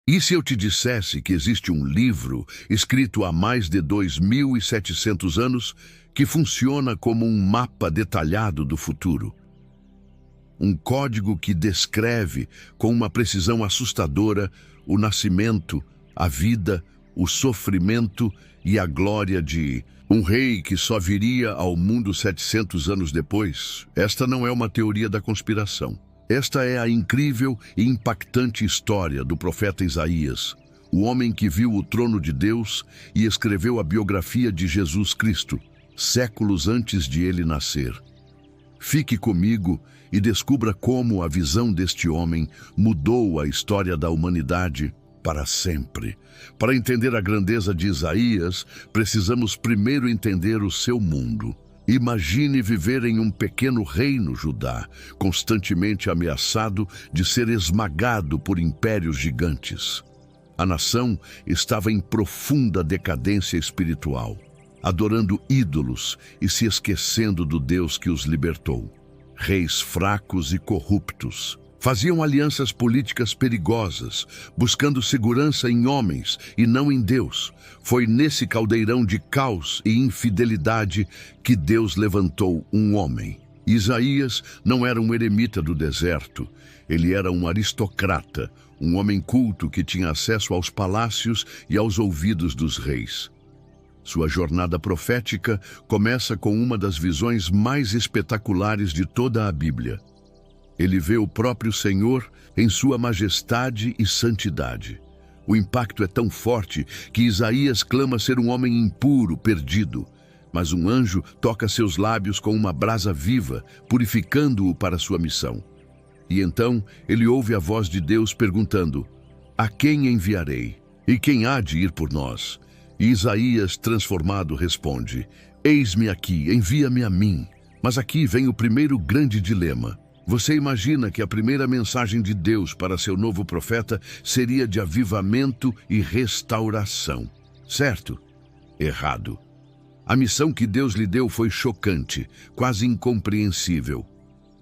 E se eu te dissesse que existe um livro escrito há mais de 2.700 anos que funciona como um mapa detalhado do futuro? Um código que descreve com uma precisão assustadora o nascimento, a vida, o sofrimento e a glória de um rei que só viria ao mundo 700 anos depois. Esta não é uma teoria da conspiração. Esta é a incrível e impactante história do profeta Isaías, o homem que viu o trono de Deus e escreveu a biografia de Jesus Cristo, séculos antes de ele nascer. Fique comigo e descubra como a visão deste homem mudou a história da humanidade para sempre. Para entender a grandeza de Isaías, precisamos primeiro entender o seu mundo. Imagine viver em um pequeno reino Judá, constantemente ameaçado de ser esmagado por impérios gigantes. A nação estava em profunda decadência espiritual, adorando ídolos e se esquecendo do Deus que os libertou. Reis fracos e corruptos faziam alianças políticas perigosas, buscando segurança em homens e não em Deus. Foi nesse caldeirão de caos e infidelidade que Deus levantou um homem. Isaías não era um eremita do deserto, ele era um aristocrata, um homem culto que tinha acesso aos palácios e aos ouvidos dos reis. Sua jornada profética começa com uma das visões mais espetaculares de toda a Bíblia. Ele vê o próprio Senhor em sua majestade e santidade. O impacto é tão forte que Isaías clama ser um homem impuro, perdido. Mas um anjo toca seus lábios com uma brasa viva, purificando-o para sua missão. E então ele ouve a voz de Deus perguntando: "A quem enviarei? E quem há de ir por nós?" E Isaías, transformado, responde: "Eis-me aqui, envia-me a mim." Mas aqui vem o primeiro grande dilema. Você imagina que a primeira mensagem de Deus para seu novo profeta seria de avivamento e restauração, certo? Errado. A missão que Deus lhe deu foi chocante, quase incompreensível.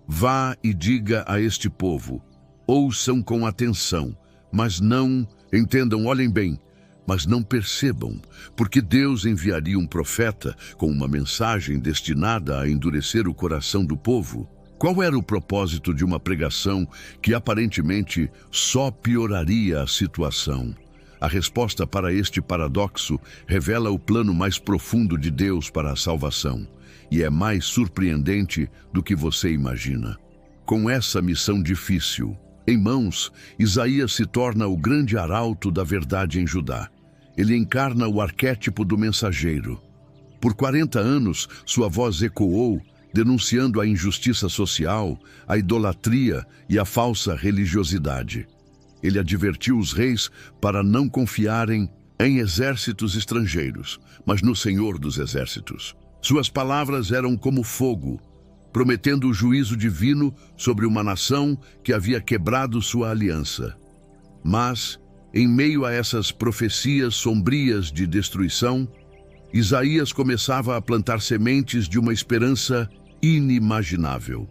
Vá e diga a este povo: ouçam com atenção, mas não entendam, olhem bem, mas não percebam, porque Deus enviaria um profeta com uma mensagem destinada a endurecer o coração do povo. Qual era o propósito de uma pregação que aparentemente só pioraria a situação? A resposta para este paradoxo revela o plano mais profundo de Deus para a salvação, e é mais surpreendente do que você imagina. Com essa missão difícil em mãos, Isaías se torna o grande arauto da verdade em Judá. Ele encarna o arquétipo do mensageiro. Por 40 anos, sua voz ecoou, denunciando a injustiça social, a idolatria e a falsa religiosidade. Ele advertiu os reis para não confiarem em exércitos estrangeiros, mas no Senhor dos exércitos. Suas palavras eram como fogo, prometendo o juízo divino sobre uma nação que havia quebrado sua aliança. Mas, em meio a essas profecias sombrias de destruição, Isaías começava a plantar sementes de uma esperança inimaginável.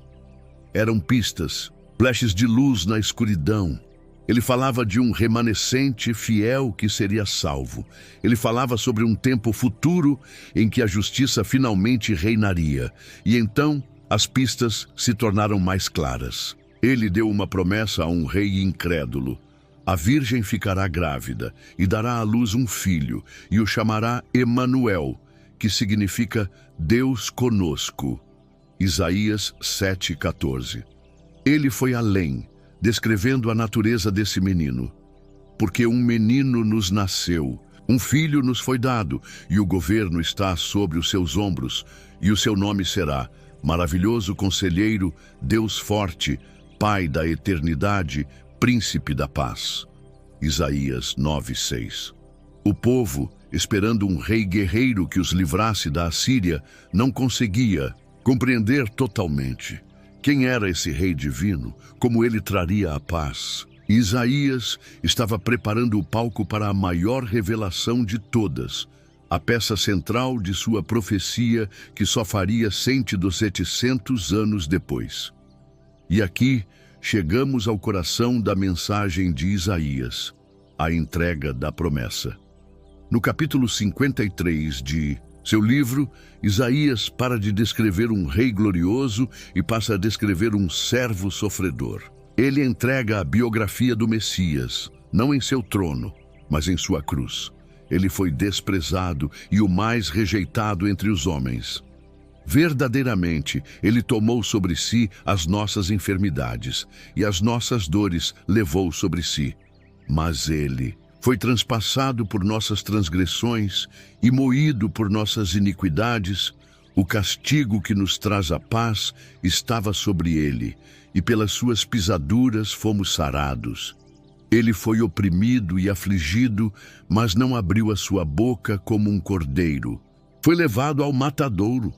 Eram pistas, flashes de luz na escuridão. Ele falava de um remanescente fiel que seria salvo. Ele falava sobre um tempo futuro em que a justiça finalmente reinaria. E então as pistas se tornaram mais claras. Ele deu uma promessa a um rei incrédulo. A virgem ficará grávida e dará à luz um filho, e o chamará Emanuel, que significa Deus conosco. Isaías 7,14. Ele foi além, descrevendo a natureza desse menino. Porque um menino nos nasceu, um filho nos foi dado, e o governo está sobre os seus ombros, e o seu nome será Maravilhoso Conselheiro, Deus Forte, Pai da Eternidade, Príncipe da Paz. Isaías 9,6. O povo, esperando um rei guerreiro que os livrasse da Assíria, não conseguia compreender totalmente quem era esse rei divino, como ele traria a paz. Isaías estava preparando o palco para a maior revelação de todas, a peça central de sua profecia que só faria 700 anos depois. E aqui chegamos ao coração da mensagem de Isaías. a entrega da promessa. No capítulo 53 de seu livro, Isaías para de descrever um rei glorioso e passa a descrever um servo sofredor. Ele entrega a biografia do Messias, não em seu trono, mas em sua cruz. Ele foi desprezado e o mais rejeitado entre os homens. Verdadeiramente, ele tomou sobre si as nossas enfermidades e as nossas dores levou sobre si. Mas ele foi transpassado por nossas transgressões e moído por nossas iniquidades. O castigo que nos traz a paz estava sobre ele, e pelas suas pisaduras fomos sarados. Ele foi oprimido e afligido, mas não abriu a sua boca como um cordeiro. Foi levado ao matadouro.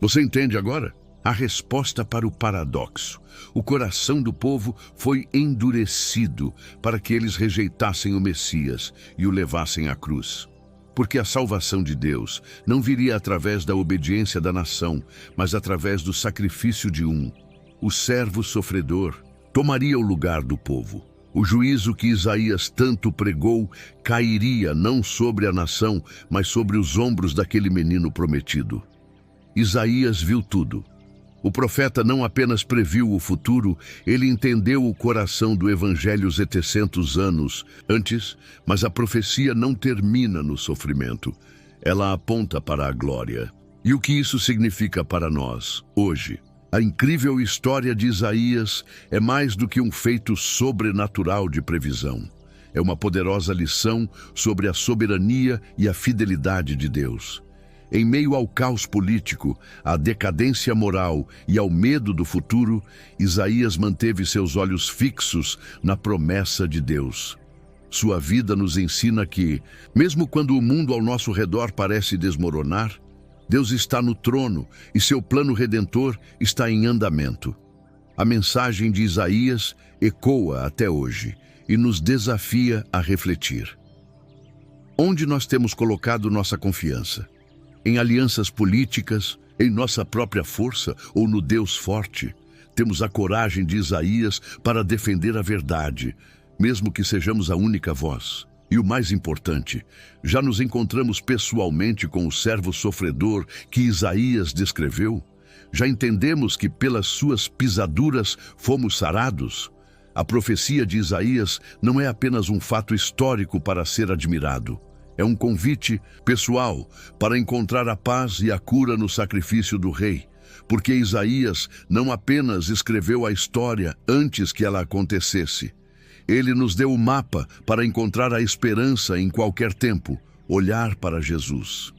Você entende agora? A resposta para o paradoxo. O coração do povo foi endurecido para que eles rejeitassem o Messias e o levassem à cruz. Porque a salvação de Deus não viria através da obediência da nação, mas através do sacrifício de um. O servo sofredor tomaria o lugar do povo. O juízo que Isaías tanto pregou cairia não sobre a nação, mas sobre os ombros daquele menino prometido. Isaías viu tudo. O profeta não apenas previu o futuro, ele entendeu o coração do Evangelho 700 anos antes, mas a profecia não termina no sofrimento. Ela aponta para a glória. E o que isso significa para nós, hoje? A incrível história de Isaías é mais do que um feito sobrenatural de previsão. É uma poderosa lição sobre a soberania e a fidelidade de Deus. Em meio ao caos político, à decadência moral e ao medo do futuro, Isaías manteve seus olhos fixos na promessa de Deus. Sua vida nos ensina que, mesmo quando o mundo ao nosso redor parece desmoronar, Deus está no trono e seu plano redentor está em andamento. A mensagem de Isaías ecoa até hoje e nos desafia a refletir. Onde nós temos colocado nossa confiança? Em alianças políticas, em nossa própria força ou no Deus forte? Temos a coragem de Isaías para defender a verdade, mesmo que sejamos a única voz. E o mais importante, já nos encontramos pessoalmente com o servo sofredor que Isaías descreveu? Já entendemos que pelas suas pisaduras fomos sarados? A profecia de Isaías não é apenas um fato histórico para ser admirado. É um convite pessoal para encontrar a paz e a cura no sacrifício do rei, porque Isaías não apenas escreveu a história antes que ela acontecesse. Ele nos deu o mapa para encontrar a esperança em qualquer tempo, olhar para Jesus.